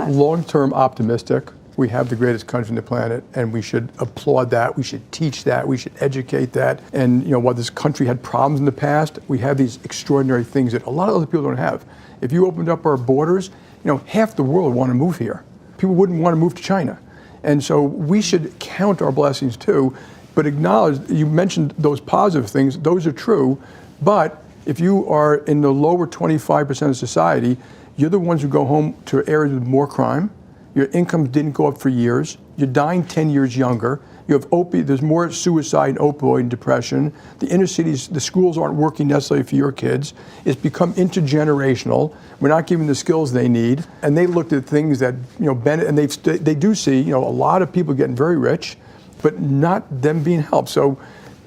that? Long-term optimistic. We have the greatest country on the planet, and we should applaud that. We should teach that. We should educate that. And while this country had problems in the past, we have these extraordinary things that a lot of other people don't have. If you opened up our borders, half the world would want to move here. People wouldn't want to move to China. And so we should count our blessings too, but acknowledge, you mentioned those positive things, those are true, but if you are in the lower 25% of society, you're the ones who go home to areas with more crime. Your income didn't go up for years. You're dying 10 years younger. You have there's more suicide and opioid and depression. The inner cities, the schools aren't working necessarily for your kids. It's become intergenerational. We're not giving the skills they need. And they looked at things that, and they do see, a lot of people getting very rich, but not them being helped. So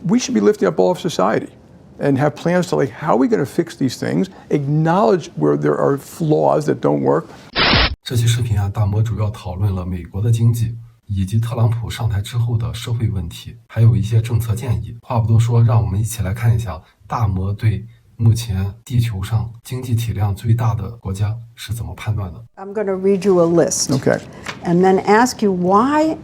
we should be lifting up all of society and have plans to how are we going to fix these things, acknowledge where there are flaws that don't work. 这期视频大摩主要讨论了美国的经济，以及特朗普上台之后的社会问题，还有一些政策建议。话不多说，让我们一起来看一下大摩对目前地球上经济体量最大的国家是怎么判断的。I'm going to read you a list. Okay. And then ask you why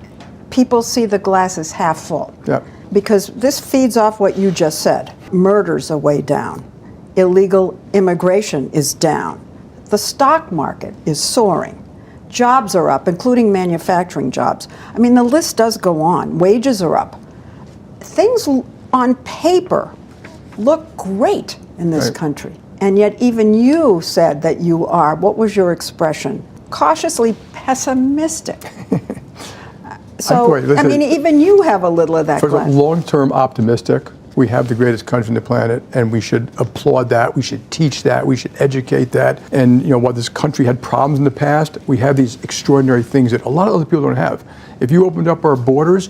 people see the glass as half full. Yeah. Because this feeds off what you just said. Murders are way down. Illegal immigration is down. The stock market is soaring. Jobs are up, including manufacturing jobs. I mean, the list does go on. Wages are up. Things on paper look great in this country. And yet even you said that you are, what was your expression? Cautiously pessimistic. So, even you have a little of that glass. Long-term optimistic. We have the greatest country on the planet, and we should applaud that. We should teach that. We should educate that. And while this country had problems in the past, we have these extraordinary things that a lot of other people don't have. If you opened up our borders,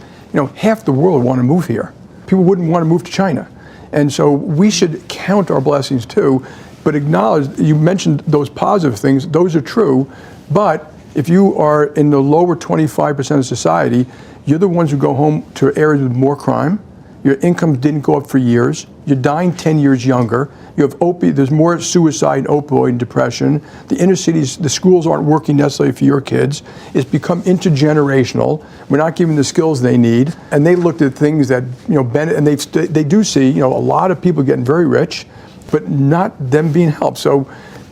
half the world would want to move here. People wouldn't want to move to China. And so we should count our blessings too, but acknowledge, you mentioned those positive things, those are true, but if you are in the lower 25% of society, you're the ones who go home to areas with more crime. Your income didn't go up for years. You're dying 10 years younger. You have there's more suicide and opioid and depression. The inner cities, the schools aren't working necessarily for your kids. It's become intergenerational. We're not giving the skills they need. And they looked at things that, and they do see, a lot of people getting very rich, but not them being helped. So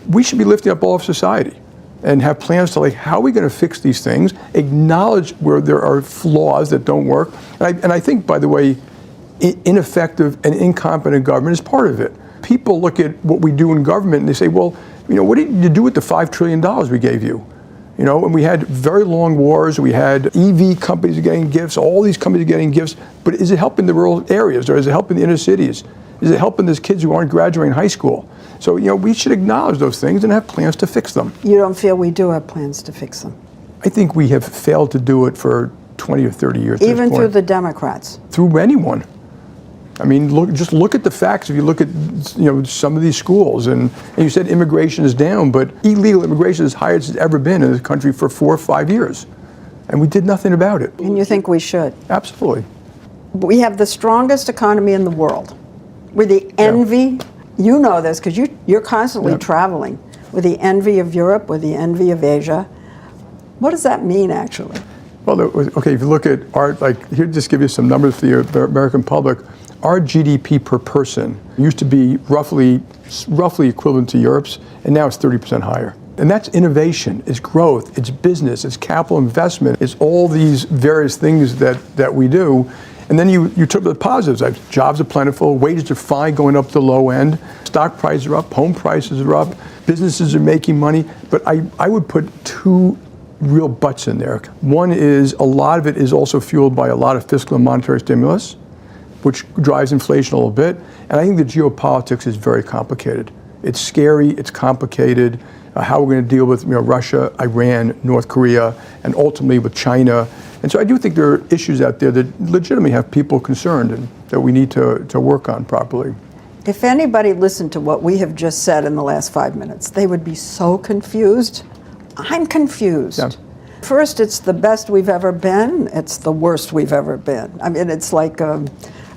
we should be lifting up all of society and have plans to how are we going to fix these things, acknowledge where there are flaws that don't work. And I think, by the way, ineffective and incompetent government is part of it. People look at what we do in government and they say, well, what did you do with the $5 trillion we gave you? And we had very long wars, we had EV companies getting gifts, all these companies getting gifts, but is it helping the rural areas, or is it helping the inner cities? Is it helping those kids who aren't graduating high school? So, we should acknowledge those things and have plans to fix them. You don't feel we do have plans to fix them? I think we have failed to do it for 20 or 30 years. Even through the Democrats? Through anyone. I mean, just look at the facts. If you look at, some of these schools, and you said immigration is down, but illegal immigration is higher than it's ever been in this country for 4 or 5 years. And we did nothing about it. And you think we should? Absolutely. We have the strongest economy in the world. We're the envy, you know this because you're constantly traveling. We're the envy of Europe, we're the envy of Asia. What does that mean, actually? Well, okay, if you look at here, just give you some numbers for the American public. Our GDP per person used to be roughly equivalent to Europe's, and now it's 30% higher. And that's innovation, it's growth, it's business, it's capital investment, it's all these various things that we do. And then you took the positives. Jobs are plentiful, wages are fine going up to the low end, stock prices are up, home prices are up, businesses are making money. But I would put two real buts in there. One is a lot of it is also fueled by a lot of fiscal and monetary stimulus, which drives inflation a little bit. And I think the geopolitics is very complicated. It's scary, it's complicated, how we're going to deal with Russia, Iran, North Korea, and ultimately with China. And so I do think there are issues out there that legitimately have people concerned and that we need to work on properly. If anybody listened to what we have just said in the last 5 minutes, they would be so confused. I'm confused. Yeah. First, it's the best we've ever been. It's the worst we've ever been. I mean, it's like a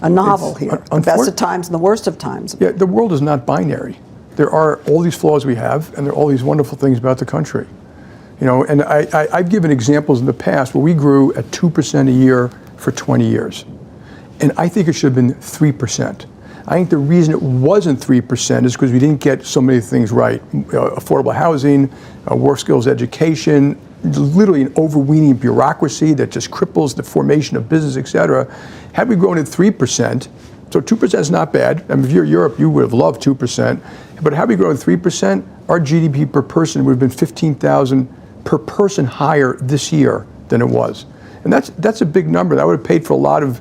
novel here. The best of times and the worst of times. Yeah, the world is not binary. There are all these flaws we have, and there are all these wonderful things about the country. And I've given examples in the past where we grew at 2% a year for 20 years. And I think it should have been 3%. I think the reason it wasn't 3% is because we didn't get so many things right. Affordable housing, work skills education, literally an overweening bureaucracy that just cripples the formation of business, et cetera. Had we grown at 3%, so 2% is not bad. I mean, if you're Europe, you would have loved 2%. But had we grown at 3%, our GDP per person would have been 15,000 per person higher this year than it was. And that's a big number. That would have paid for a lot of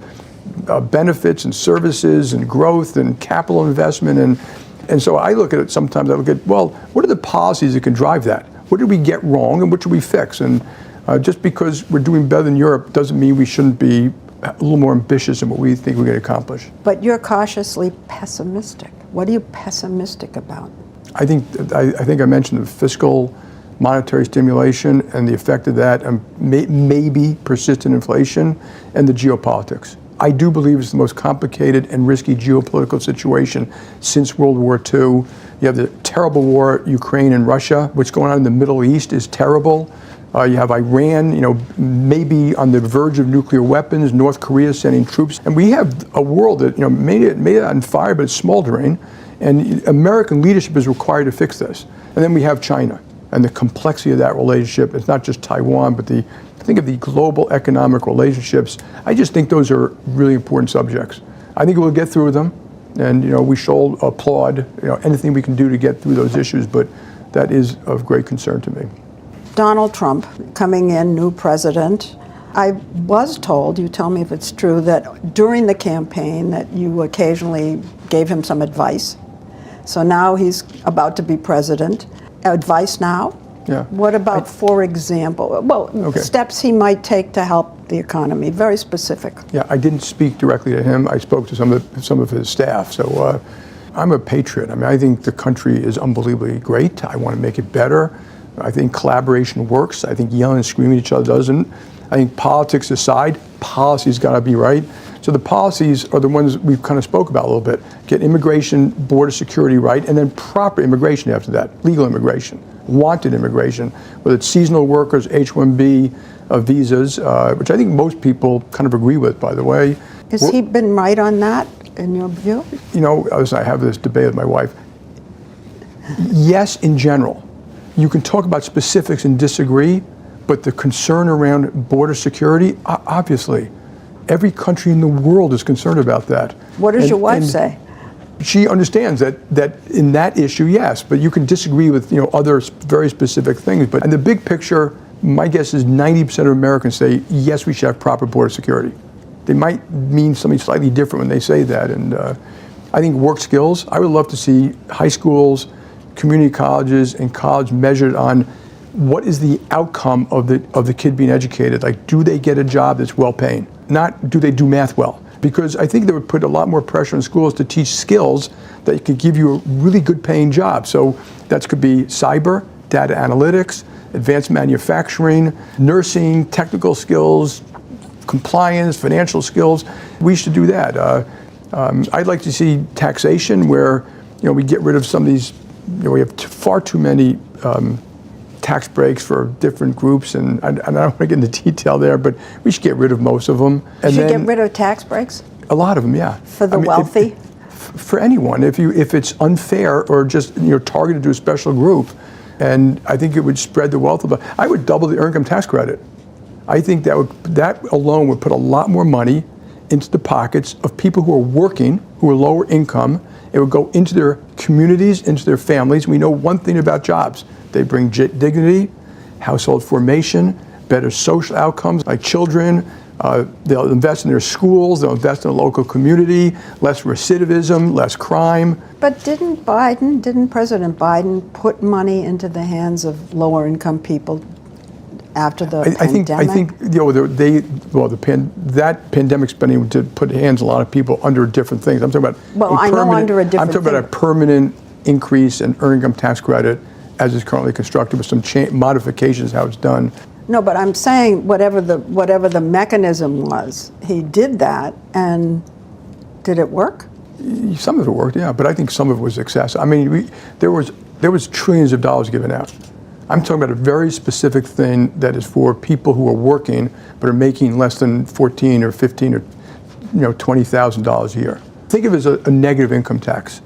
benefits and services and growth and capital investment. And so I look at it sometimes, I look at, well, what are the policies that can drive that? What did we get wrong and what should we fix? And just because we're doing better than Europe doesn't mean we shouldn't be a little more ambitious in what we think we're going to accomplish. But you're cautiously pessimistic. What are you pessimistic about? I think I mentioned the fiscal monetary stimulation and the effect of that, and maybe persistent inflation, and the geopolitics. I do believe it's the most complicated and risky geopolitical situation since World War II. You have the terrible war, Ukraine and Russia. What's going on in the Middle East is terrible. You have Iran, maybe on the verge of nuclear weapons, North Korea sending troops. And we have a world that, made it on fire, but it's smoldering. And American leadership is required to fix this. And then we have China and the complexity of that relationship. It's not just Taiwan, but think of the global economic relationships. I just think those are really important subjects. I think we'll get through them. And, we should applaud, anything we can do to get through those issues. But that is of great concern to me. Donald Trump coming in, new president. I was told, you tell me if it's true, that during the campaign that you occasionally gave him some advice. So now he's about to be president. Advice now? Yeah. What about, for example, steps he might take to help the economy? Very specific. Yeah, I didn't speak directly to him. I spoke to some of his staff. So I'm a patriot. I mean, I think the country is unbelievably great. I want to make it better. I think collaboration works. I think yelling and screaming at each other doesn't. I think politics aside, policy's got to be right. So the policies are the ones we've kind of spoke about a little bit. Get immigration, border security right, and then proper immigration after that, legal immigration, wanted immigration, whether it's seasonal workers, H-1B visas, which I think most people kind of agree with, by the way. Has he been right on that, in your view? I have this debate with my wife. Yes, in general. You can talk about specifics and disagree, but the concern around border security, obviously, every country in the world is concerned about that. What does your wife say? She understands that in that issue, yes, but you can disagree with other very specific things. But in the big picture, my guess is 90% of Americans say, yes, we should have proper border security. They might mean something slightly different when they say that. And I think work skills, I would love to see high schools, community colleges, and college measured on what is the outcome of the kid being educated. Like, do they get a job that's well paying? Not do they do math well? Because I think that would put a lot more pressure on schools to teach skills that could give you a really good paying job. So that could be cyber, data analytics, advanced manufacturing, nursing, technical skills, compliance, financial skills. We should do that. I'd like to see taxation where we get rid of some of these. We have far too many tax breaks for different groups, and I don't want to get into detail there, but we should get rid of most of them. And should get rid of tax breaks? A lot of them, yeah. For the wealthy? For anyone, if it's unfair or just targeted to a special group, and I think it would spread the wealth. I would double the earned income tax credit. I think that alone would put a lot more money into the pockets of people who are working, who are lower income. It would go into their communities, into their families. We know one thing about jobs. They bring dignity, household formation, better social outcomes like children. They'll invest in their schools. They'll invest in a local community, less recidivism, less crime. But didn't President Biden put money into the hands of lower income people after the pandemic? I think that pandemic spending did put hands on a lot of people under different things. I'm talking about I'm talking about a permanent increase in earned income tax credit as it's currently constructed with some modifications how it's done. No, but I'm saying whatever the mechanism was, he did that, and did it work? Some of it worked, yeah, but I think some of it was excessive. I mean, there was trillions of dollars given out. I'm talking about a very specific thing that is for people who are working but are making less than $14 or $15 or $20,000 a year. Think of it as a negative income tax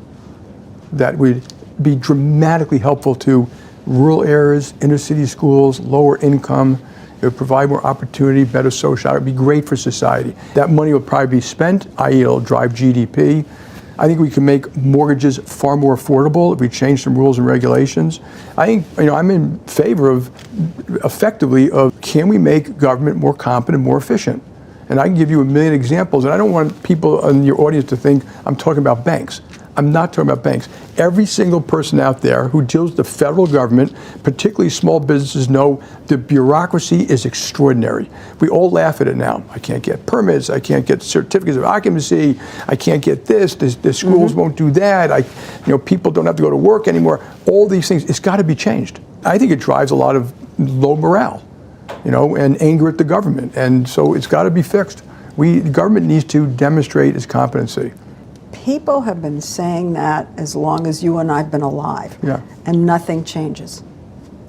that would be dramatically helpful to rural areas, inner city schools, lower income. It would provide more opportunity, better social. It would be great for society. That money will probably be spent, i.e. it'll drive GDP. I think we can make mortgages far more affordable if we change some rules and regulations. I think, I'm in favor of, effectively, can we make government more competent, more efficient? And I can give you a million examples, and I don't want people in your audience to think I'm talking about banks. I'm not talking about banks. Every single person out there who deals with the federal government, particularly small businesses, know the bureaucracy is extraordinary. We all laugh at it now. I can't get permits. I can't get certificates of occupancy. I can't get this. The schools won't do that. People don't have to go to work anymore. All these things, it's got to be changed. I think it drives a lot of low morale, and anger at the government. And so it's got to be fixed. The government needs to demonstrate its competency. People have been saying that as long as you and I have been alive, and nothing changes.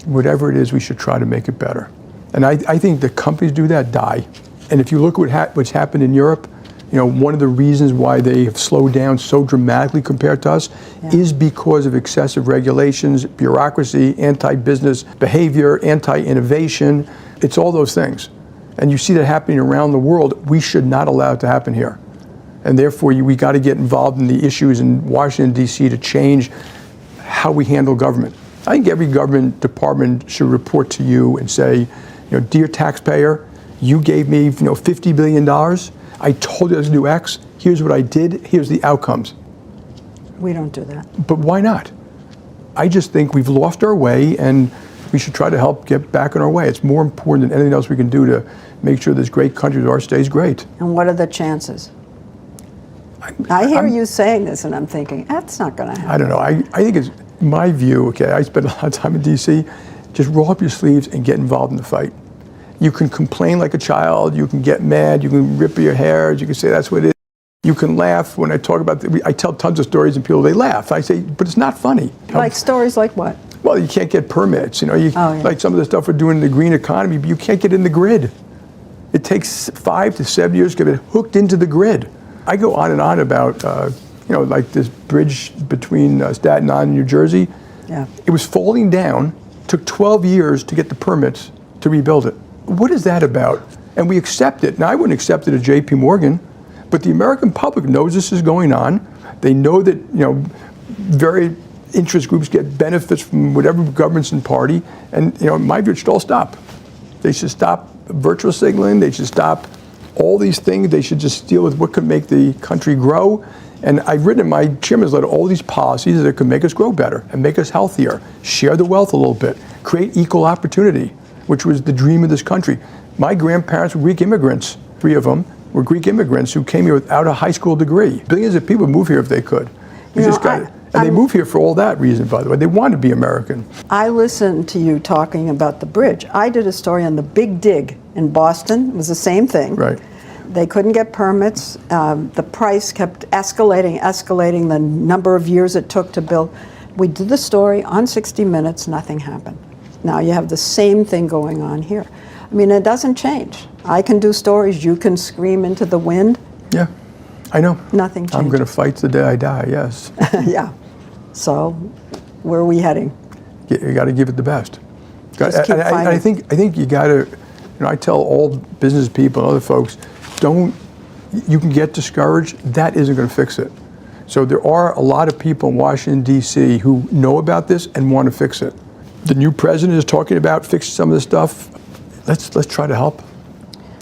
Whatever it is, we should try to make it better. And I think the companies do that die. And if you look at what's happened in Europe, one of the reasons why they have slowed down so dramatically compared to us is because of excessive regulations, bureaucracy, anti-business behavior, anti-innovation. It's all those things. And you see that happening around the world. We should not allow it to happen here. And therefore, we got to get involved in the issues in Washington, D.C. to change how we handle government. I think every government department should report to you and say, dear taxpayer, you gave me $50 billion. I told you I was going to do X. Here's what I did. Here's the outcomes. We don't do that. But why not? I just think we've lost our way, and we should try to help get back on our way. It's more important than anything else we can do to make sure this great country of ours stays great. And what are the chances? I hear you saying this, and I'm thinking, that's not going to happen. I don't know. I think it's my view, I spend a lot of time in D.C., just roll up your sleeves and get involved in the fight. You can complain like a child, you can get mad, you can rip your hair, you can say that's what it is. You can laugh when I talk about, I tell tons of stories and people, they laugh. I say, but it's not funny. Like stories like what? Well, you can't get permits, like some of the stuff we're doing in the green economy, but you can't get in the grid. It takes 5 to 7 years to get it hooked into the grid. I go on and on about, like this bridge between Staten Island and New Jersey. Yeah. It was falling down, took 12 years to get the permits to rebuild it. What is that about? And we accept it. Now, I wouldn't accept it at J.P. Morgan, but the American public knows this is going on. They know that, very interest groups get benefits from whatever government's in party. And, in my view, it should all stop. They should stop virtual signaling. They should stop all these things. They should just deal with what could make the country grow. And I've written in my chairman's letter all these policies that could make us grow better and make us healthier, share the wealth a little bit, create equal opportunity, which was the dream of this country. My grandparents were Greek immigrants. 3 of them were Greek immigrants who came here without a high school degree. Billions of people move here if they could. And they move here for all that reason, by the way. They want to be American. I listened to you talking about the bridge. I did a story on the Big Dig in Boston. It was the same thing. Right. They couldn't get permits. The price kept escalating the number of years it took to build. We did the story on 60 Minutes, nothing happened. Now you have the same thing going on here. I mean, it doesn't change. I can do stories, you can scream into the wind. Yeah, I know. Nothing changes. I'm going to fight to the day I die, yes. Yeah. So, where are we heading? You got to give it the best. Just keep fighting. I think you got to, I tell all business people and other folks, you can get discouraged. That isn't going to fix it. So there are a lot of people in Washington, D.C. who know about this and want to fix it. The new president is talking about fixing some of this stuff. Let's try to help.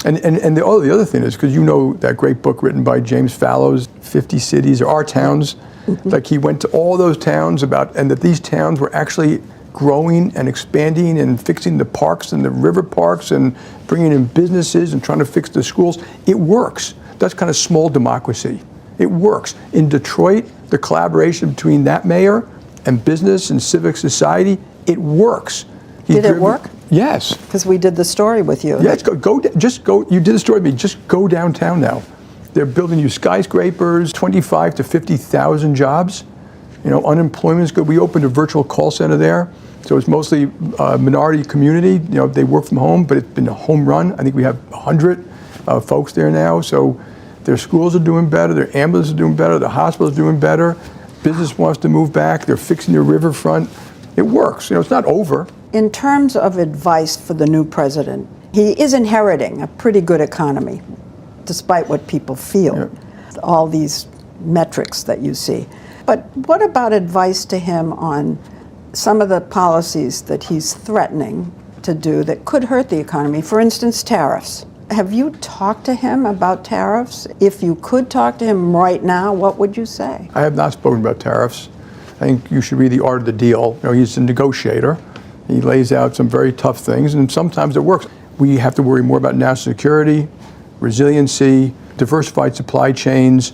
And the other thing is, because that great book written by James Fallows, 50 Cities, or Our Towns, like he went to all those towns and that these towns were actually growing and expanding and fixing the parks and the river parks and bringing in businesses and trying to fix the schools. It works. That's kind of small democracy. It works. In Detroit, the collaboration between that mayor and business and civic society, it works. Did it work? Yes. Because we did the story with you. Yes, just go. You did the story with me. Just go downtown now. They're building you skyscrapers, 25 to 50,000 jobs. Unemployment's good. We opened a virtual call center there. So it's mostly minority community. They work from home, but it's been a home run. I think we have 100 folks there now. So their schools are doing better, their ambulances are doing better, the hospitals are doing better. Business wants to move back. They're fixing their riverfront. It works. It's not over. In terms of advice for the new president, he is inheriting a pretty good economy, despite what people feel, all these metrics that you see. But what about advice to him on some of the policies that he's threatening to do that could hurt the economy? For instance, tariffs. Have you talked to him about tariffs? If you could talk to him right now, what would you say? I have not spoken about tariffs. I think you should read The Art of the Deal. He's a negotiator. He lays out some very tough things, and sometimes it works. We have to worry more about national security, resiliency, diversified supply chains,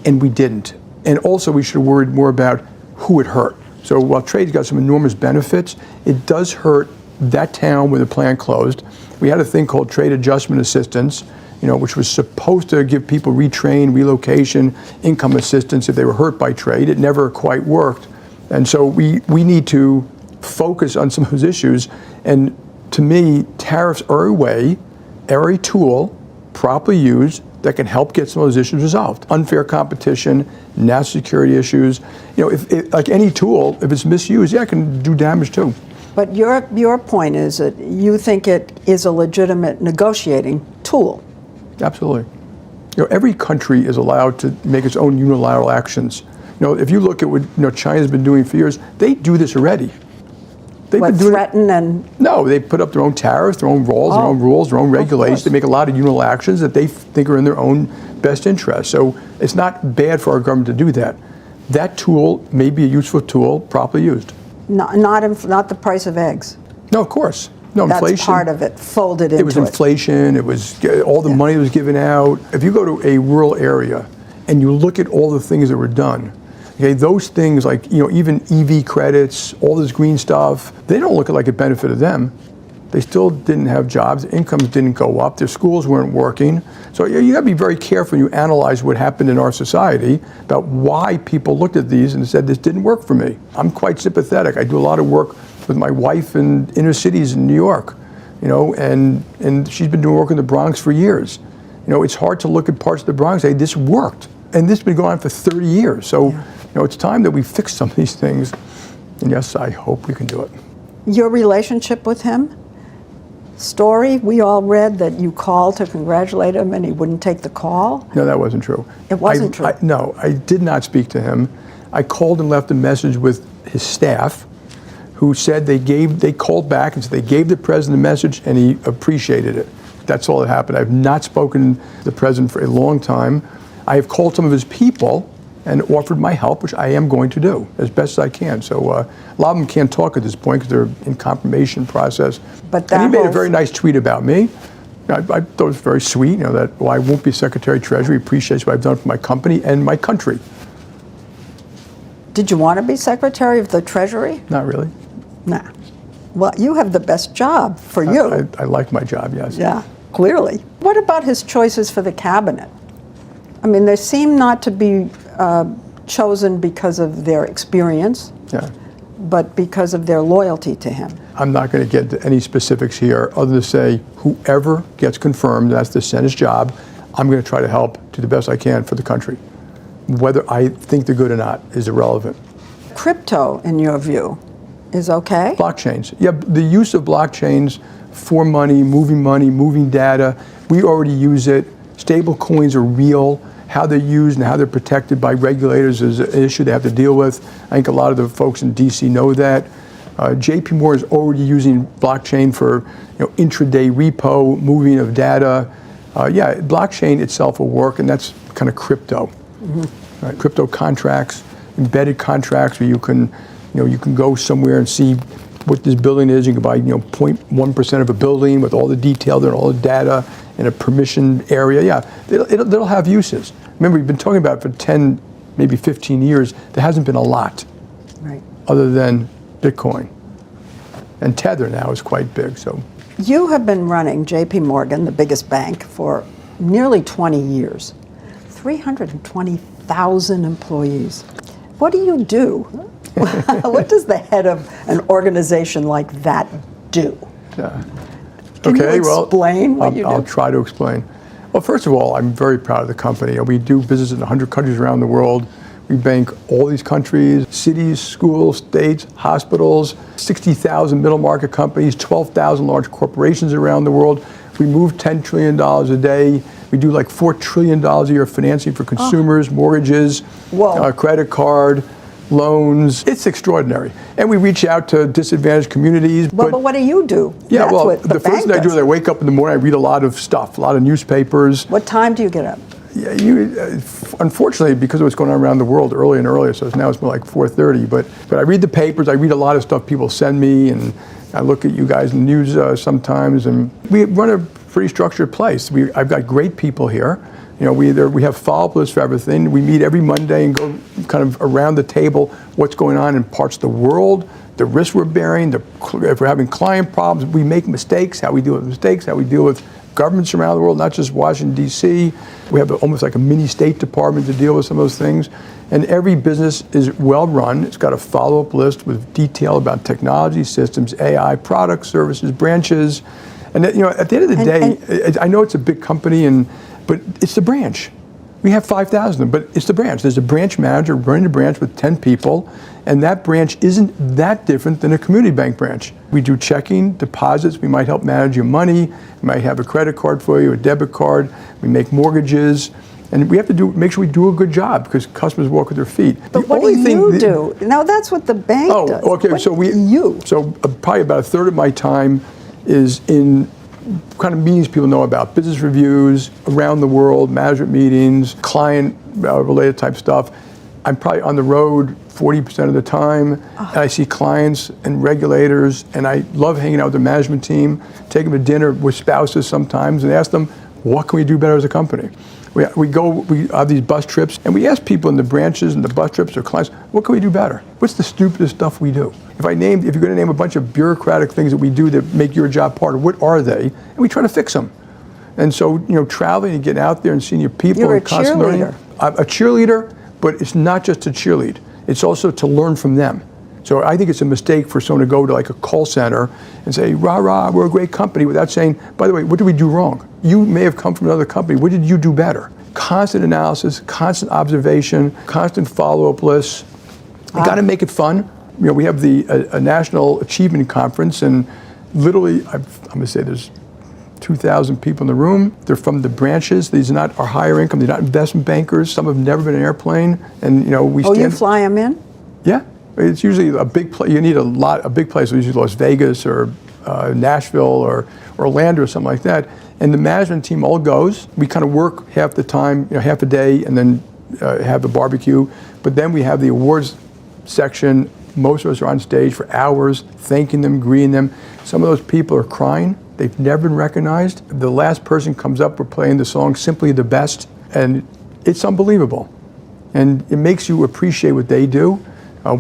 and we didn't. And also we should have worried more about who it hurt. So while trade's got some enormous benefits, it does hurt that town where the plant closed. We had a thing called Trade Adjustment Assistance, which was supposed to give people retrain, relocation, income assistance if they were hurt by trade. It never quite worked. And so we need to focus on some of those issues. And to me, tariffs are a tool, properly used, that can help get some of those issues resolved. Unfair competition, national security issues. If like any tool, if it's misused, it can do damage too. But your point is that you think it is a legitimate negotiating tool. Absolutely. Every country is allowed to make its own unilateral actions. If you look at what China's been doing for years, they do this already. No, they put up their own tariffs, their own laws, their own rules, their own regulations. They make a lot of unilateral actions that they think are in their own best interest. So it's not bad for our government to do that. That tool may be a useful tool, properly used. Not the price of eggs. No, of course. No, That's inflation. part of it, folded into it. It was inflation. It was all the money that was given out. If you go to a rural area and you look at all the things that were done, those things like even EV credits, all this green stuff, they don't look like it benefited them. They still didn't have jobs. Incomes didn't go up. Their schools weren't working. So you got to be very careful when you analyze what happened in our society about why people looked at these and said, this didn't work for me. I'm quite sympathetic. I do a lot of work with my wife in inner cities in New York, and she's been doing work in the Bronx for years. It's hard to look at parts of the Bronx and say, this worked. And this has been going on for 30 years. So, it's time that we fix some of these things. And yes, I hope we can do it. Your relationship with him? Story, we all read that you called to congratulate him and he wouldn't take the call. No, that wasn't true. It wasn't true? No, I did not speak to him. I called and left a message with his staff who said they called back and said they gave the president a message and he appreciated it. That's all that happened. I've not spoken to the president for a long time. I have called some of his people and offered my help, which I am going to do as best as I can. So a lot of them can't talk at this point because they're in confirmation process. But and he made a very nice tweet about me. I thought it was very sweet, that I won't be Secretary of Treasury, appreciates what I've done for my company and my country. Did you want to be Secretary of the Treasury? Not really. Nah. Well, you have the best job for you. I like my job, yes. Yeah, clearly. What about his choices for the cabinet? I mean, they seem not to be chosen because of their experience, but because of their loyalty to him. I'm not going to get into any specifics here other than to say whoever gets confirmed, that's the Senate's job, I'm going to try to help do the best I can for the country. Whether I think they're good or not is irrelevant. Crypto, in your view, is okay? Blockchains. Yeah, the use of blockchains for money, moving data, we already use it. Stable coins are real. How they're used and how they're protected by regulators is an issue they have to deal with. I think a lot of the folks in DC know that. JP Morgan is already using blockchain for intraday repo, moving of data. Blockchain itself will work, and that's kind of crypto. Mm-hmm. Right? Crypto contracts, embedded contracts where you can go somewhere and see what this building is. You can buy 0.1% of a building with all the detail and all the data in a permissioned area. Yeah, it'll have uses. Remember, we've been talking about it for 10, maybe 15 years. There hasn't been a lot, right, other than Bitcoin. And Tether now is quite big. So you have been running JP Morgan, the biggest bank, for nearly 20 years. 320,000 employees. What do you do? What does the head of an organization like that do? Can you explain what you do? I'll try to explain. Well, first of all, I'm very proud of the company. We do business in 100 countries around the world. We bank all these countries, cities, schools, states, hospitals, 60,000 middle market companies, 12,000 large corporations around the world. We move $10 trillion a day. We do like $4 trillion a year of financing for consumers, mortgages, credit card, loans. It's extraordinary. And we reach out to disadvantaged communities. But what do you do? Yeah, That's well, what the first thing I do is I wake up in the morning, I read a lot of stuff, a lot of newspapers. What time do you get up? Yeah, unfortunately, because of what's going on around the world, earlier and earlier, so now it's more like 4:30. But I read the papers, I read a lot of stuff people send me, and I look at you guys in the news sometimes, and we run a pretty structured place. I've got great people here. We have follow-up lists for everything. We meet every Monday and go kind of around the table, what's going on in parts of the world, the risks we're bearing, if we're having client problems, we make mistakes, how we deal with mistakes, how we deal with governments around the world, not just Washington, D.C. We have almost like a mini State Department to deal with some of those things. And every business is well run. It's got a follow-up list with detail about technology, systems, AI, products, services, branches. And at the end of the day, I know it's a big company, but it's the branch. We have 5,000, but it's the branch. There's a branch manager running a branch with 10 people, and that branch isn't that different than a community bank branch. We do checking, deposits, we might help manage your money, we might have a credit card for you, a debit card, we make mortgages, and we have to make sure we do a good job because customers walk with their feet. But what do you do? Now that's what the bank does. Oh, okay, so probably about a third of my time is in kind of meetings people know about, business reviews around the world, management meetings, client related type stuff. I'm probably on the road 40% of the time, and I see clients and regulators, and I love hanging out with the management team, take them to dinner with spouses sometimes, and ask them, what can we do better as a company? We have these bus trips, and we ask people in the branches and the bus trips or clients, what can we do better? What's the stupidest stuff we do? If you're going to name a bunch of bureaucratic things that we do that make your job harder, what are they? And we try to fix them. And so, traveling and getting out there and seeing your people. You're and a cheerleader. I'm a cheerleader, but it's not just to cheerlead. It's also to learn from them. So I think it's a mistake for someone to go to like a call center and say, rah, rah, we're a great company, without saying, by the way, what did we do wrong? You may have come from another company. What did you do better? Constant analysis, constant observation, constant follow-up lists. You got to make it fun. We have a National Achievement Conference, and literally, I'm going to say there's 2,000 people in the room. They're from the branches. These are not our higher income. They're not investment bankers. Some have never been in an airplane. And we stand. Oh, you fly them in? Yeah. It's usually a big place. You need a big place, usually Las Vegas or Nashville or Orlando or something like that. And the management team all goes. We kind of work half the time, half a day, and then have a barbecue. But then we have the awards section. Most of us are on stage for hours, thanking them, greeting them. Some of those people are crying. They've never been recognized. The last person comes up, we're playing the song Simply the Best, and it's unbelievable. And it makes you appreciate what they do.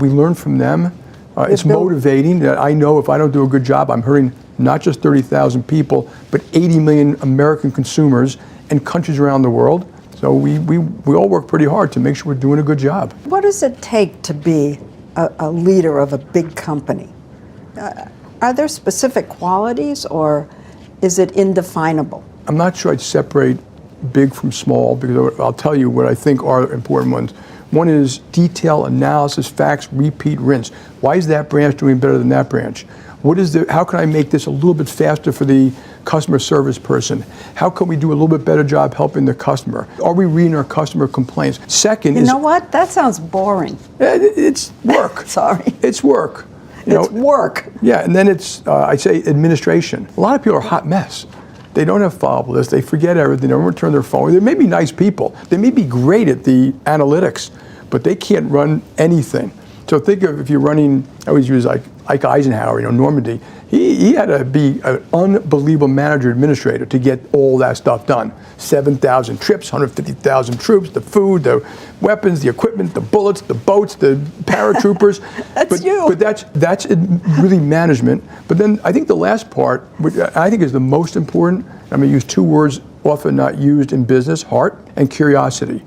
We learn from them. It's motivating that I know if I don't do a good job, I'm hurting not just 30,000 people, but 80 million American consumers and countries around the world. So we all work pretty hard to make sure we're doing a good job. What does it take to be a leader of a big company? Are there specific qualities, or is it indefinable? I'm not sure I'd separate big from small, because I'll tell you what I think are important ones. One is detail, analysis, facts, repeat, rinse. Why is that branch doing better than that branch? How can I make this a little bit faster for the customer service person? How can we do a little bit better job helping the customer? Are we reading our customer complaints? Second is... You know what? That sounds boring. It's work. Sorry. It's work. It's work. Yeah, and then it's, I'd say, administration. A lot of people are a hot mess. They don't have follow-up lists. They forget everything. They don't return their phone. They may be nice people. They may be great at the analytics, but they can't run anything. So think of if you're running, I always use like Ike Eisenhower, Normandy. He had to be an unbelievable manager administrator to get all that stuff done. 7,000 trips, 150,000 troops, the food, the weapons, the equipment, the bullets, the boats, the paratroopers. But that's really management. But then I think the last part, which I think is the most important, I'm going to use two words often not used in business, heart and curiosity.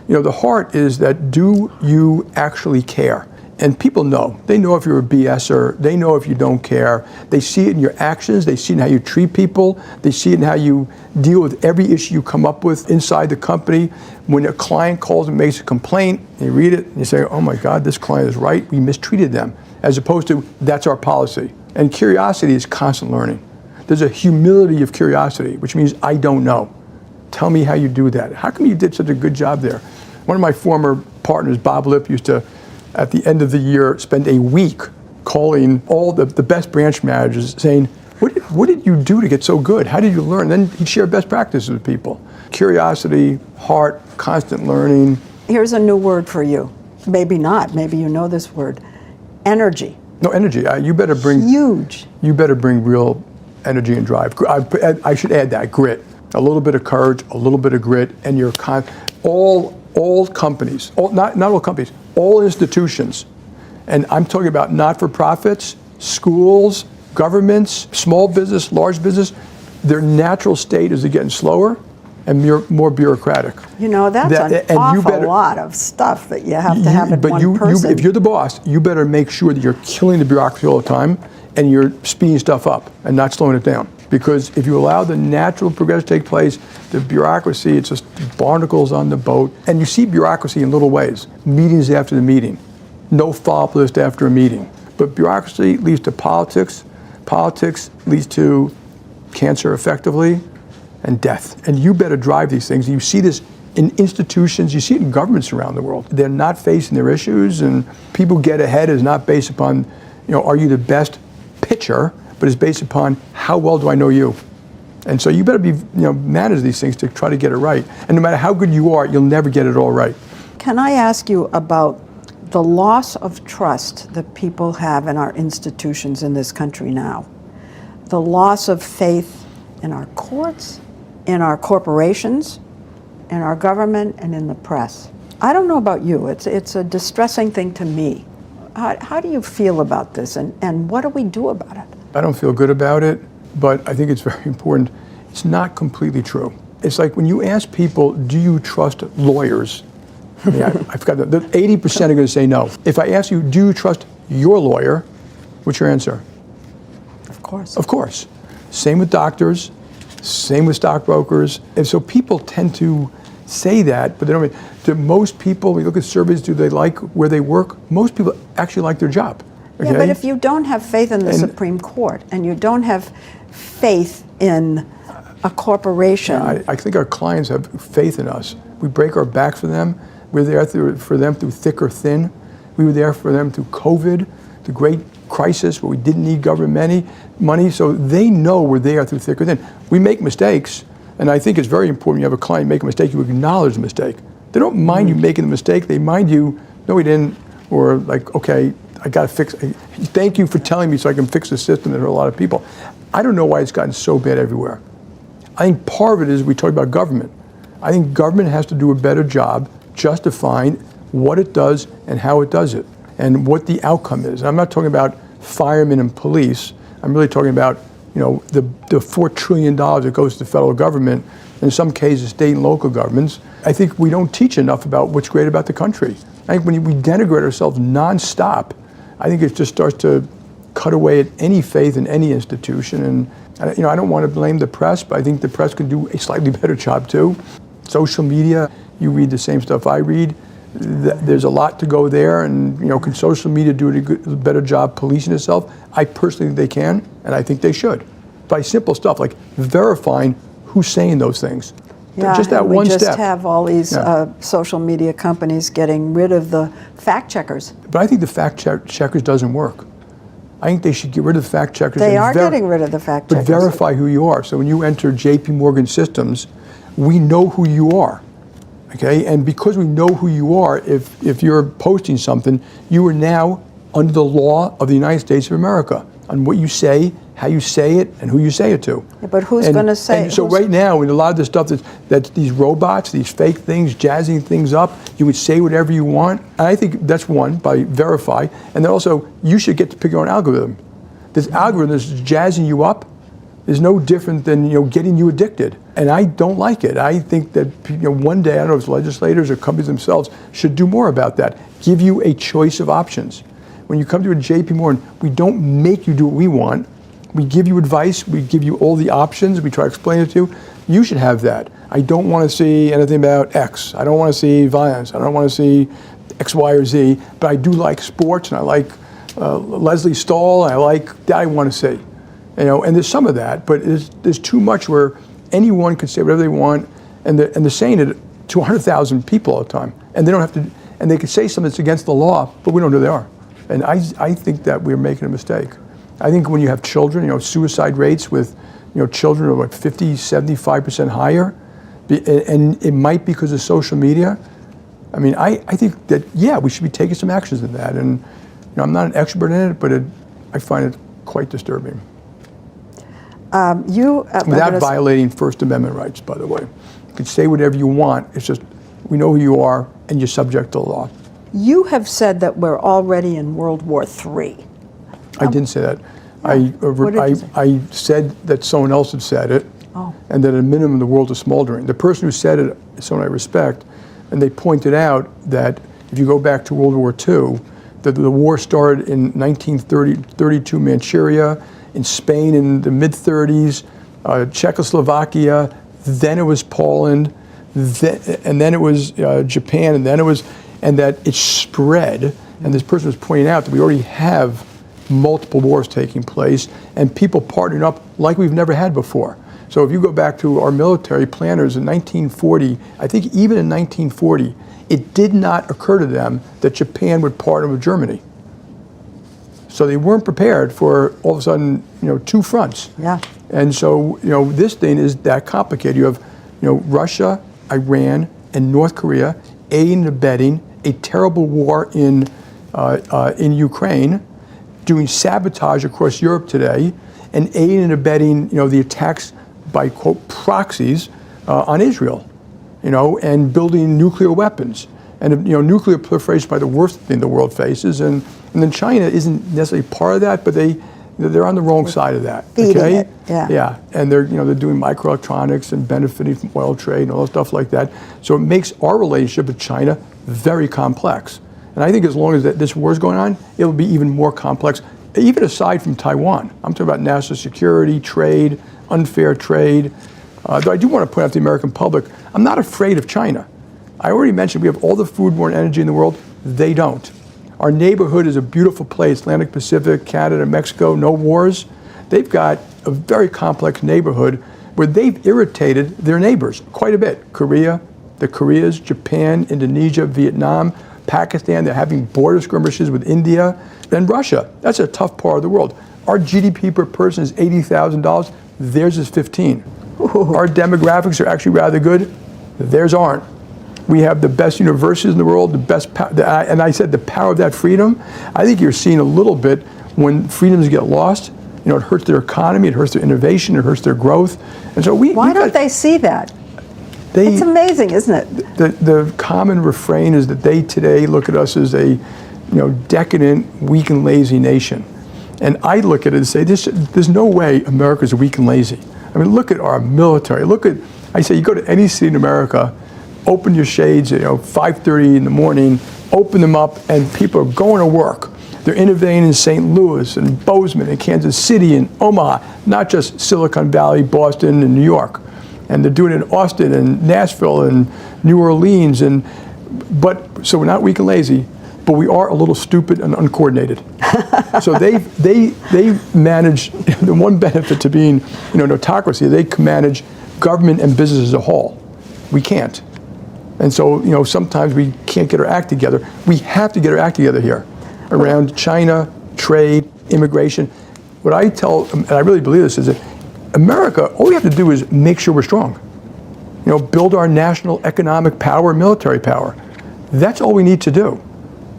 The heart is that, do you actually care? And people know. They know if you're a BSer. They know if you don't care. They see it in your actions. They see it in how you treat people. They see it in how you deal with every issue you come up with inside the company. When a client calls and makes a complaint, you read it and you say, oh my God, this client is right. We mistreated them. As opposed to, that's our policy. And curiosity is constant learning. There's a humility of curiosity, which means I don't know. Tell me how you do that. How come you did such a good job there? One of my former partners, Bob Lipp, used to, at the end of the year, spend a week calling all the best branch managers saying, what did you do to get so good? How did you learn? Then he'd share best practices with people. Curiosity, heart, constant learning. Here's a new word for you. Maybe not. Maybe you know this word. Energy. No, energy. You better bring... Huge. You better bring real energy and drive. I should add that, grit. A little bit of courage, a little bit of grit, and you're all companies, not all companies, all institutions, and I'm talking about not-for-profits, schools, governments, small business, large business, their natural state is getting slower and more bureaucratic. That's an awful lot of stuff that you have to have in one person. If you're the boss, you better make sure that you're killing the bureaucracy all the time and you're speeding stuff up and not slowing it down. Because if you allow the natural progression to take place, the bureaucracy, it's just barnacles on the boat. And you see bureaucracy in little ways. Meetings after the meeting. No follow-up list after a meeting. But bureaucracy leads to politics. Politics leads to cancer effectively and death. And you better drive these things. You see this in institutions. You see it in governments around the world. They're not facing their issues, and people get ahead is not based upon, are you the best pitcher, but it's based upon how well do I know you. And so you better be, manage these things to try to get it right. And no matter how good you are, you'll never get it all right. Can I ask you about the loss of trust that people have in our institutions in this country now? The loss of faith in our courts, in our corporations, in our government, and in the press. I don't know about you. It's a distressing thing to me. How do you feel about this, and what do we do about it? I don't feel good about it, but I think it's very important. It's not completely true. It's like when you ask people, do you trust lawyers? I forgot that 80% are going to say no. If I ask you, do you trust your lawyer? What's your answer? Of course. Of course. Same with doctors, same with stockbrokers. And so people tend to say that, but they don't. Do most people, when you look at surveys, do they like where they work? Most people actually like their job. Okay? Yeah, but if you don't have faith in the Supreme Court and you don't have faith in a corporation. Yeah, I think our clients have faith in us. We break our back for them. We're there for them through thick or thin. We were there for them through COVID, the great crisis where we didn't need government money. So they know we're there through thick or thin. We make mistakes, and I think it's very important. You have a client make a mistake, you acknowledge the mistake. They don't mind you making the mistake. They mind you, no, we didn't, or like, okay, I got to fix it. Thank you for telling me so I can fix the system. There are a lot of people. I don't know why it's gotten so bad everywhere. I think part of it is we talk about government. I think government has to do a better job justifying what it does and how it does it and what the outcome is. And I'm not talking about firemen and police. I'm really talking about, the $4 trillion that goes to the federal government, in some cases state and local governments. I think we don't teach enough about what's great about the country. I think when we denigrate ourselves nonstop, I think it just starts to cut away at any faith in any institution. And I don't want to blame the press, but I think the press could do a slightly better job too. Social media, you read the same stuff I read. There's a lot to go there, and can social media do a better job policing itself? I personally think they can, and I think they should. By simple stuff like verifying who's saying those things. Yeah, just that one step. We just have all these social media companies getting rid of the fact checkers. But I think the fact checkers doesn't work. I think they should get rid of the fact checkers. They are getting rid of the fact checkers. But verify who you are. So when you enter JP Morgan systems, we know who you are. Okay, and because we know who you are, if you're posting something, you are now under the law of the United States of America on what you say, how you say it, and who you say it to. Yeah, but who's going to say? And so right now, in a lot of the stuff that's these robots, these fake things, jazzing things up, you would say whatever you want. And I think that's one, by verify. And then also, you should get to pick your own algorithm. This algorithm is jazzing you up. is no different than getting you addicted, and I don't like it. I think that one day, I don't know if legislators or companies themselves should do more about that. Give you a choice of options. When you come to a JP Morgan, we don't make you do what we want. We give you advice. We give you all the options. We try to explain it to you. You should have that. I don't want to see anything about X. I don't want to see violence. I don't want to see X, Y, or Z. But I do like sports, and I like Leslie Stahl. I like that. I want to see. And there's some of that, but there's too much where anyone can say whatever they want, and they're saying it to 100,000 people all the time, and they don't have to, and they can say something that's against the law, but we don't know who they are. And I think that we're making a mistake. I think when you have children, suicide rates with, children are 50, 75% higher, and it might be because of social media. I mean, I think that, yeah, we should be taking some actions in that, and I'm not an expert in it, but I find it quite disturbing. Without violating First Amendment rights, by the way. You can say whatever you want. It's just we know who you are, and you're subject to the law. You have said that we're already in World War III. I didn't say that. What did you say? I said that someone else had said it, and that at a minimum the world is smoldering. The person who said it is someone I respect, and they pointed out that if you go back to World War II, that the war started in 1932 Manchuria, in Spain in the mid-30s, Czechoslovakia, then it was Poland, and then it was Japan, and that it spread. And this person was pointing out that we already have multiple wars taking place, and people partnering up like we've never had before. So if you go back to our military planners in 1940, I think even in 1940, it did not occur to them that Japan would partner with Germany. So they weren't prepared for all of a sudden, two fronts. Yeah. And so, this thing is that complicated. You have, Russia, Iran, and North Korea aiding and abetting a terrible war in Ukraine, doing sabotage across Europe today, and aiding and abetting, the attacks by, quote, proxies on Israel, and building nuclear weapons. And, nuclear proliferation is probably the worst thing the world faces. And then China isn't necessarily part of that, but they're on the wrong side of that. Feeding it, yeah. Yeah, and they're doing microelectronics and benefiting from oil trade and all that stuff like that. So it makes our relationship with China very complex. And I think as long as this war is going on, it'll be even more complex, even aside from Taiwan. I'm talking about national security, trade, unfair trade. Though I do want to point out to the American public, I'm not afraid of China. I already mentioned we have all the foodborne energy in the world. They don't. Our neighborhood is a beautiful place, Atlantic Pacific, Canada, Mexico, no wars. They've got a very complex neighborhood where they've irritated their neighbors quite a bit. Korea, the Koreas, Japan, Indonesia, Vietnam, Pakistan, they're having border skirmishes with India, and Russia. That's a tough part of the world. Our GDP per person is $80,000. Theirs is 15. Our demographics are actually rather good. Theirs aren't. We have the best universities in the world, the best, and I said the power of that freedom. I think you're seeing a little bit when freedoms get lost. It hurts their economy, it hurts their innovation, it hurts their growth. And so why don't they see that? It's amazing, isn't it? The common refrain is that they today look at us as a, decadent, weak and lazy nation. And I look at it and say, there's no way America's weak and lazy. I mean, look at our military. I say, you go to any city in America, open your shades at 5:30 in the morning, open them up, and people are going to work. They're innovating in St. Louis and Bozeman and Kansas City and Omaha, not just Silicon Valley, Boston, and New York. And they're doing it in Austin and Nashville and New Orleans. So we're not weak and lazy, but we are a little stupid and uncoordinated. So they manage, the one benefit to being an autocracy, they can manage government and business as a whole. We can't. And so, sometimes we can't get our act together. We have to get our act together here around China, trade, immigration. What I tell, and I really believe this, is that America, all we have to do is make sure we're strong. Build our national economic power, military power. That's all we need to do.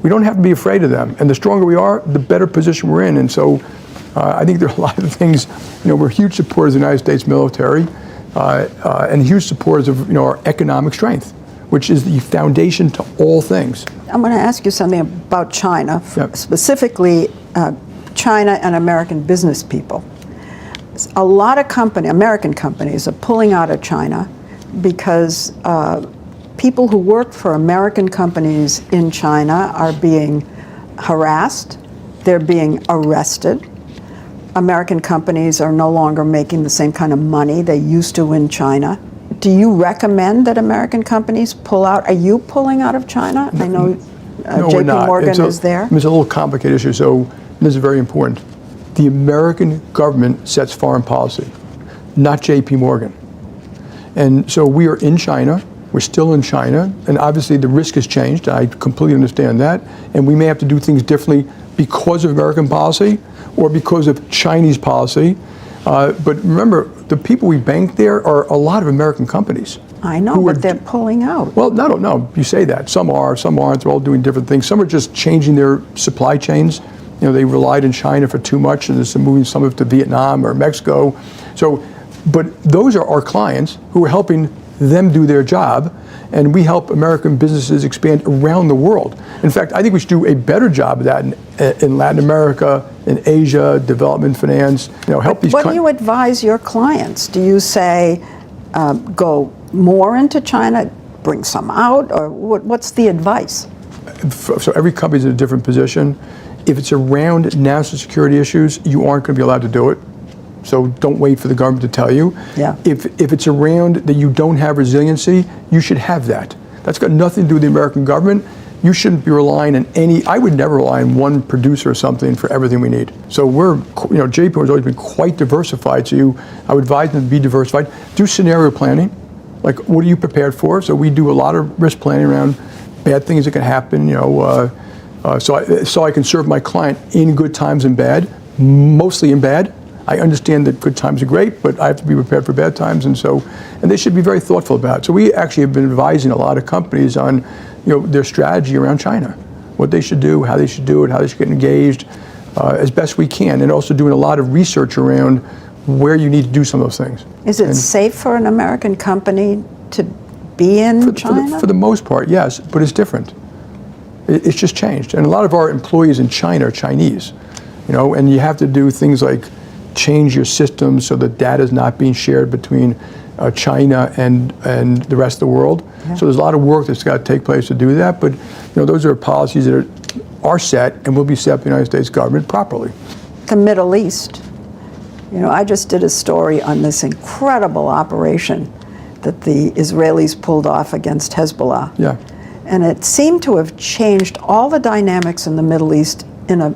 We don't have to be afraid of them. And the stronger we are, the better position we're in. And so I think there are a lot of things, we're huge supporters of the United States military and huge supporters of our economic strength, which is the foundation to all things. I'm going to ask you something about China, Yep. specifically China and American business people. a lot of American companies are pulling out of China because people who work for American companies in China are being harassed, they're being arrested. American companies are no longer making the same kind of money they used to in China. Do you recommend that American companies pull out? Are you pulling out of China? I know No, we're not. JP Morgan is there. It's a little complicated issue, so this is very important. The American government sets foreign policy, not JP Morgan. And so we are in China, we're still in China, and obviously the risk has changed, I completely understand that, and we may have to do things differently because of American policy or because of Chinese policy. But remember, the people we bank there are a lot of American companies. I know, but they're pulling out. Well, no, you say that. Some are, some aren't. They're all doing different things. Some are just changing their supply chains. You know, they relied in China for too much, and they're moving some of it to Vietnam or Mexico. So, but those are our clients who are helping them do their job, and we help American businesses expand around the world. In fact, I think we should do a better job of that in Latin America, in Asia, development finance. You know, help these. What do you advise your clients? Do you say go more into China, bring some out, or what's the advice? So every company's in a different position. If it's around national security issues, you aren't going to be allowed to do it. So don't wait for the government to tell you. Yeah. If it's around that you don't have resiliency, you should have that. That's got nothing to do with the American government. You shouldn't be relying on I would never rely on one producer or something for everything we need. So JP has always been quite diversified. So I would advise them to be diversified. Do scenario planning. Like, what are you prepared for? So we do a lot of risk planning around bad things that can happen, so I can serve my client in good times and bad, mostly in bad. I understand that good times are great, but I have to be prepared for bad times, and they should be very thoughtful about it. So we actually have been advising a lot of companies on, their strategy around China, what they should do, how they should do it, how they should get engaged, as best we can, and also doing a lot of research around where you need to do some of those things. Is it safe for an American company to be in China? For the most part, yes, but it's different. It's just changed, and a lot of our employees in China are Chinese, and you have to do things like change your systems so that data is not being shared between China and the rest of the world. Yeah. So there's a lot of work that's got to take place to do that, but those are policies that are set and will be set by the United States government properly. The Middle East. I just did a story on this incredible operation that the Israelis pulled off against Hezbollah. Yeah. And it seemed to have changed all the dynamics in the Middle East in a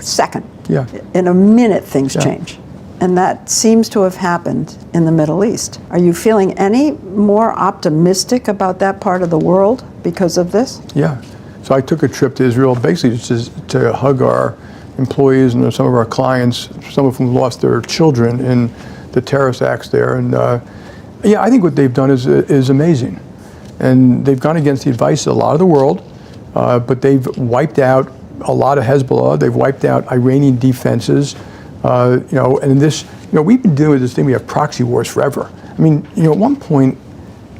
second. Yeah. In a minute, things change. And that seems to have happened in the Middle East. Are you feeling any more optimistic about that part of the world because of this? Yeah. So I took a trip to Israel basically just to hug our employees and some of our clients, some of whom lost their children in the terrorist acts there. And I think what they've done is amazing. And they've gone against the advice of a lot of the world, but they've wiped out a lot of Hezbollah. They've wiped out Iranian defenses, and in this, we've been dealing with this thing. We have proxy wars forever. I mean, at one point,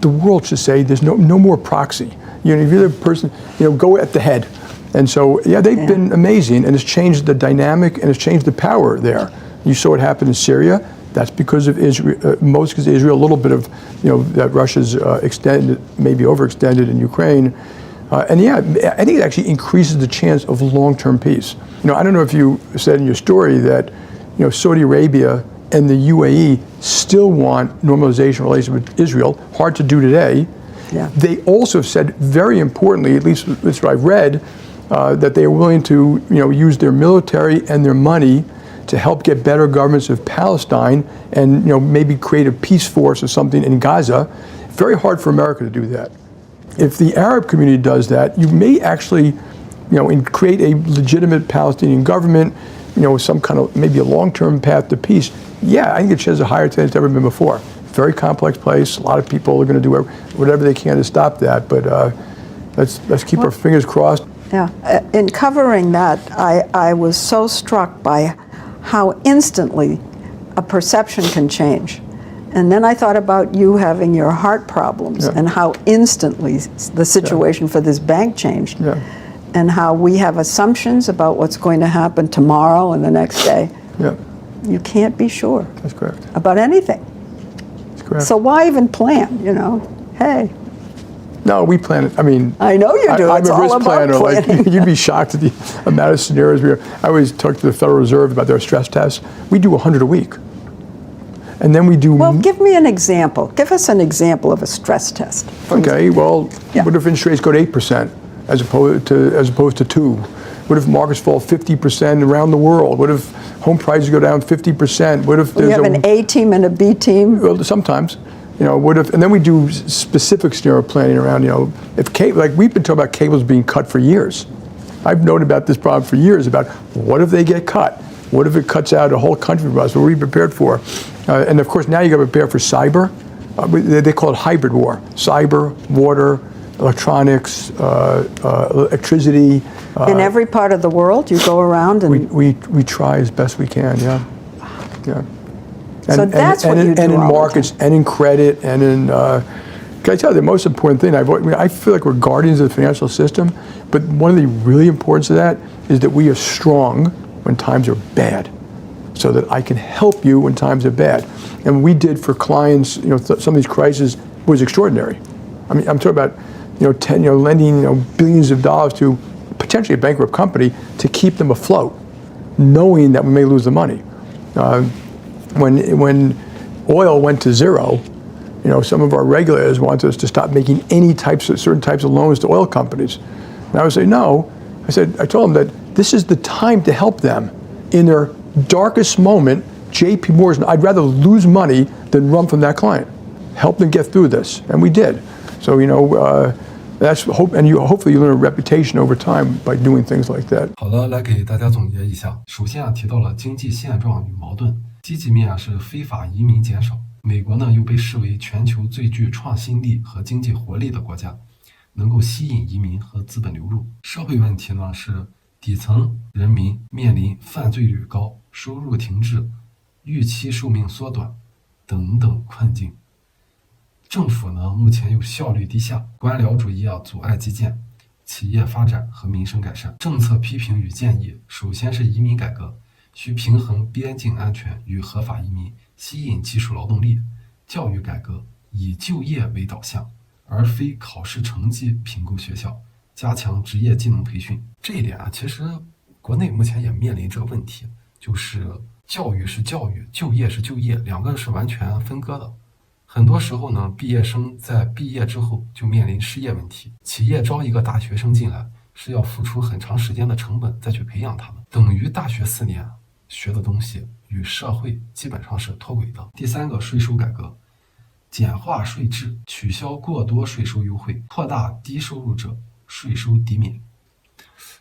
the world should say there's no more proxy. If you're the person, go at the head. And so, they've been amazing, and it's changed the dynamic and it's changed the power there. You saw what happened in Syria. That's because of Israel, most because of Israel, a little bit of, that Russia's extended, maybe overextended in Ukraine. I think it actually increases the chance of long-term peace. I don't know if you said in your story that, Saudi Arabia and the UAE still want normalization relations with Israel. Hard to do today. Yeah. They also have said, very importantly, at least that's what I've read, that they are willing to, use their military and their money to help get better governments of Palestine and, maybe create a peace force or something in Gaza. Very hard for America to do that. If the Arab community does that, you may actually, create a legitimate Palestinian government, with some kind of maybe a long-term path to peace. I think it has a higher chance than it's ever been before. Very complex place. A lot of people are going to do whatever they can to stop that. But let's keep our fingers crossed. Yeah. In covering that, I was so struck by how instantly a perception can change. And then I thought about you having your heart problems and how instantly the situation for this bank changed. Yeah. And how we have assumptions about what's going to happen tomorrow and the next day. Yeah. You can't be sure That's correct. about anything. That's correct. So why even plan, Hey. No, we plan it. I mean, I know you do. I'm It's a all risk about planner. planning. Like, you'd be shocked at the amount of scenarios I always talk to the Federal Reserve about their stress tests. We do 100 a week. And then we do. Well, give me an example. Give us an example of a stress test. Okay, well, Yeah. what if interest rates go to 8% as opposed to 2? What if markets fall 50% around the world? What if home prices go down 50%? What if You there's have an A team and a B team. Well, sometimes, what if? And then we do specific scenario planning around, if like we've been talking about cables being cut for years. I've known about this problem for years. About what if they get cut? What if it cuts out a whole country for us? What are we prepared for? And of course, now you got to prepare for cyber. They call it hybrid war: cyber, water, electronics, electricity. In every part of the world, you go around and. We try as best we can. Yeah. So that's what you do and in all the markets, and in credit, and in. Can I tell you the most important thing? I feel like we're guardians of the financial system, but one of the really importance of that is that we are strong when times are bad, so that I can help you when times are bad. And we did for clients, some of these crises was extraordinary. I mean, I'm talking about, lending, billions of dollars to potentially a bankrupt company to keep them afloat, knowing that we may lose the money. When oil went to zero, some of our regulators wanted us to stop making certain types of loans to oil companies. And I would say, no. I told them that this is the time to help them in their darkest moment. J.P. Morgan, I'd rather lose money than run from that client. Help them get through this, and we did. So that's hope, and hopefully you learn a reputation over time by doing things like that. 好的，来给大家总结一下。首先提到了经济现状与矛盾，积极面是非法移民减少。美国呢又被视为全球最具创新力和经济活力的国家，能够吸引移民和资本流入。社会问题呢是底层人民面临犯罪率高、收入停滞、预期寿命缩短等等困境。政府呢目前又效率低下，官僚主义阻碍基建、企业发展和民生改善。政策批评与建议，首先是移民改革，需平衡边境安全与合法移民，吸引技术劳动力。教育改革以就业为导向，而非考试成绩评估学校，加强职业技能培训。这一点其实国内目前也面临这个问题，就是教育是教育，就业是就业，两个是完全分割的。很多时候呢，毕业生在毕业之后就面临失业问题，企业招一个大学生进来是要付出很长时间的成本再去培养他们，等于大学4年学的东西与社会基本上是脱轨的。第三个，税收改革，简化税制，取消过多税收优惠，扩大低收入者税收抵免。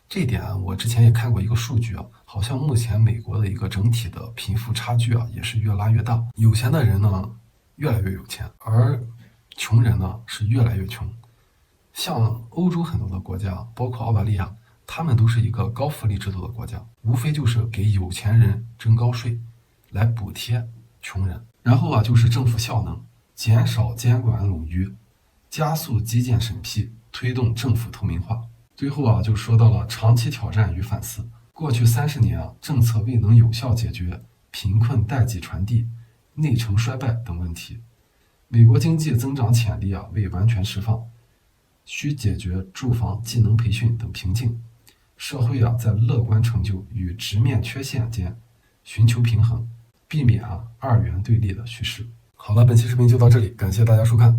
这一点我之前也看过一个数据好像目前美国的一个整体的贫富差距也是越拉越大，有钱的人呢越来越有钱，而穷人呢是越来越穷。像欧洲很多的国家，包括澳大利亚，他们都是一个高福利制度的国家，无非就是给有钱人征高税来补贴穷人。然后就是政府效能，减少监管冗余，加速基建审批，推动政府透明化。最后就说到了长期挑战与反思。过去30年政策未能有效解决贫困代际传递、内城衰败等问题，美国经济增长潜力未完全释放，需解决住房、技能培训等瓶颈。社会在乐观成就与直面缺陷间寻求平衡，避免二元对立的趋势。好了，本期视频就到这里，感谢大家收看。